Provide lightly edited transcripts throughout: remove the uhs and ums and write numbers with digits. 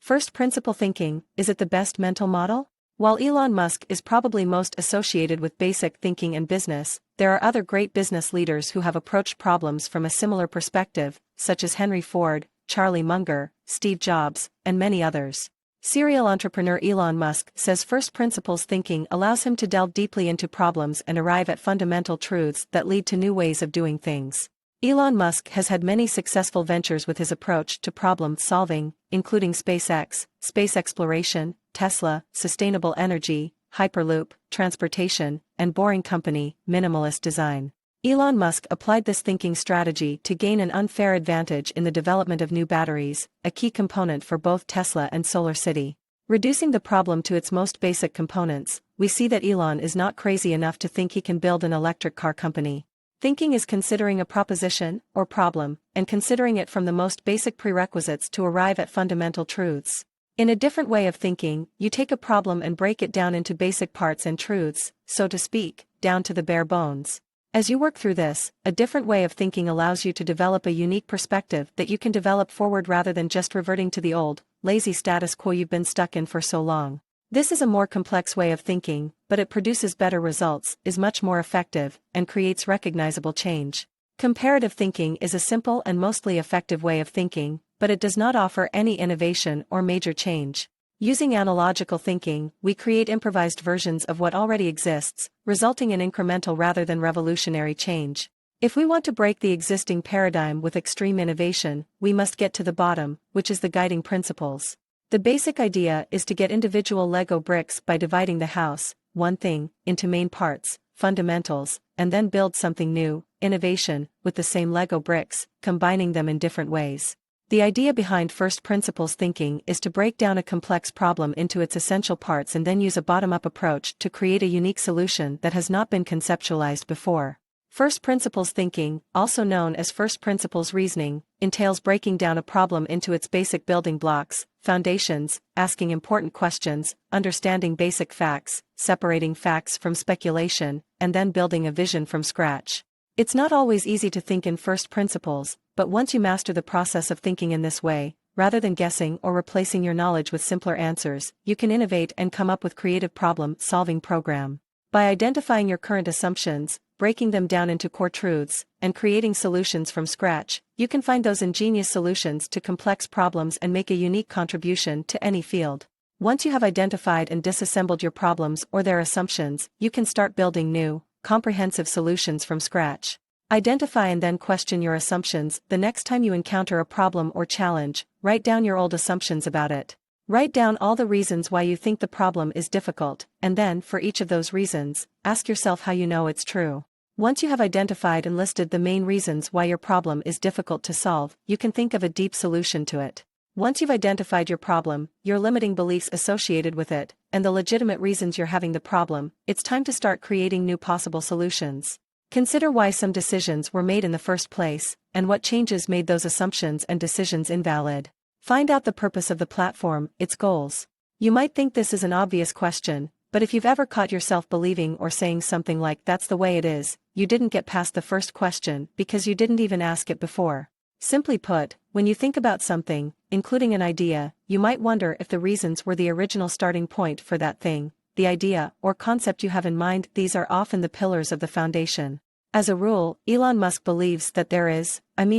First principle thinking, is it the best mental model? While Elon Musk is probably most associated with basic thinking and business, there are other great business leaders who have approached problems from a similar perspective, such as Henry Ford, Charlie Munger, Steve Jobs, and many others. Serial entrepreneur Elon Musk says first principles thinking allows him to delve deeply into problems and arrive at fundamental truths that lead to new ways of doing things. Elon Musk has had many successful ventures with his approach to problem solving, including SpaceX, space exploration, Tesla, sustainable energy, Hyperloop, transportation, and Boring Company, minimalist design. Elon Musk applied this thinking strategy to gain an unfair advantage in the development of new batteries, a key component for both Tesla and SolarCity. Reducing the problem to its most basic components, we see that Elon is not crazy enough to think he can build an electric car company. Thinking is considering a proposition, or problem, and considering it from the most basic prerequisites to arrive at fundamental truths. In a different way of thinking, you take a problem and break it down into basic parts and truths, so to speak, down to the bare bones. As you work through this, a different way of thinking allows you to develop a unique perspective that you can develop forward rather than just reverting to the old, lazy status quo you've been stuck in for so long. This is a more complex way of thinking, but it produces better results, is much more effective, and creates recognizable change. Comparative thinking is a simple and mostly effective way of thinking, but it does not offer any innovation or major change. Using analogical thinking, we create improvised versions of what already exists, resulting in incremental rather than revolutionary change. If we want to break the existing paradigm with extreme innovation, we must get to the bottom, which is the guiding principles. The basic idea is to get individual Lego bricks by dividing the house, one thing, into main parts, fundamentals, and then build something new, innovation, with the same Lego bricks, combining them in different ways. The idea behind first principles thinking is to break down a complex problem into its essential parts and then use a bottom-up approach to create a unique solution that has not been conceptualized before. First principles thinking, also known as first principles reasoning, entails breaking down a problem into its basic building blocks, foundations, asking important questions, understanding basic facts, separating facts from speculation, and then building a vision from scratch. It's not always easy to think in first principles, but once you master the process of thinking in this way, rather than guessing or replacing your knowledge with simpler answers, you can innovate and come up with creative problem-solving program. By identifying your current assumptions, breaking them down into core truths, and creating solutions from scratch, you can find those ingenious solutions to complex problems and make a unique contribution to any field. Once you have identified and disassembled your problems or their assumptions, you can start building new, comprehensive solutions from scratch. Identify and then question your assumptions. The next time you encounter a problem or challenge, write down your old assumptions about it. Write down all the reasons why you think the problem is difficult, and then, for each of those reasons, ask yourself how you know it's true. Once you have identified and listed the main reasons why your problem is difficult to solve, you can think of a deep solution to it. Once you've identified your problem, your limiting beliefs associated with it, and the legitimate reasons you're having the problem, it's time to start creating new possible solutions. Consider why some decisions were made in the first place, and what changes made those assumptions and decisions invalid. Find out the purpose of the platform, its goals. You might think this is an obvious question, but if you've ever caught yourself believing or saying something like "that's the way it is," you didn't get past the first question because you didn't even ask it before. Simply put, when you think about something, including an idea, you might wonder if the reasons were the original starting point for that thing, the idea or concept you have in mind. These are often the pillars of the foundation. As a rule, Elon Musk believes that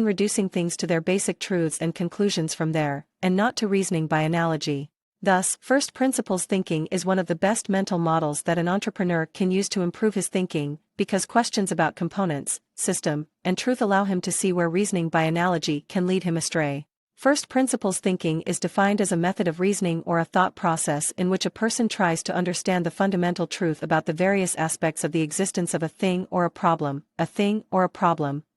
reducing things to their basic truths and conclusions from there, and not to reasoning by analogy. Thus, first principles thinking is one of the best mental models that an entrepreneur can use to improve his thinking, because questions about components, system, and truth allow him to see where reasoning by analogy can lead him astray. First principles thinking is defined as a method of reasoning or a thought process in which a person tries to understand the fundamental truth about the various aspects of the existence of a thing or a problem,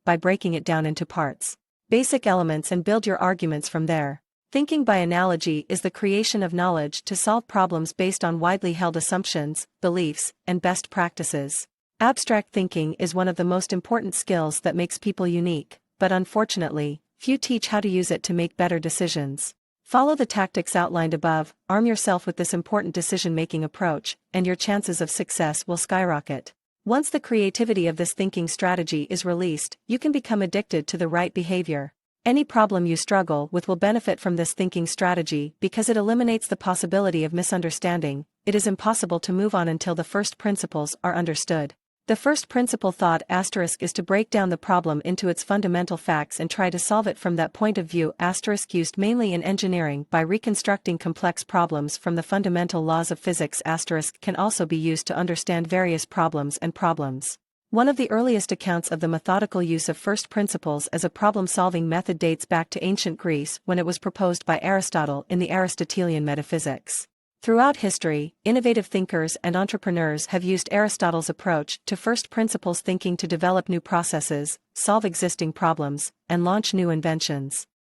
by breaking it down into parts, basic elements, and build your arguments from there. Thinking by analogy is the creation of knowledge to solve problems based on widely held assumptions, beliefs, and best practices. Abstract thinking is one of the most important skills that makes people unique, but unfortunately, few teach how to use it to make better decisions. Follow the tactics outlined above, arm yourself with this important decision-making approach, and your chances of success will skyrocket. Once the creativity of this thinking strategy is released, you can become addicted to the right behavior. Any problem you struggle with will benefit from this thinking strategy because it eliminates the possibility of misunderstanding. It is impossible to move on until the first principles are understood. The first principle thought * is to break down the problem into its fundamental facts and try to solve it from that point of view * used mainly in engineering by reconstructing complex problems from the fundamental laws of physics * can also be used to understand various problems and problems. One of the earliest accounts of the methodical use of first principles as a problem-solving method dates back to ancient Greece when it was proposed by Aristotle in the Aristotelian Metaphysics. Throughout history, innovative thinkers and entrepreneurs have used Aristotle's approach to first principles thinking to develop new processes, solve existing problems, and launch new inventions.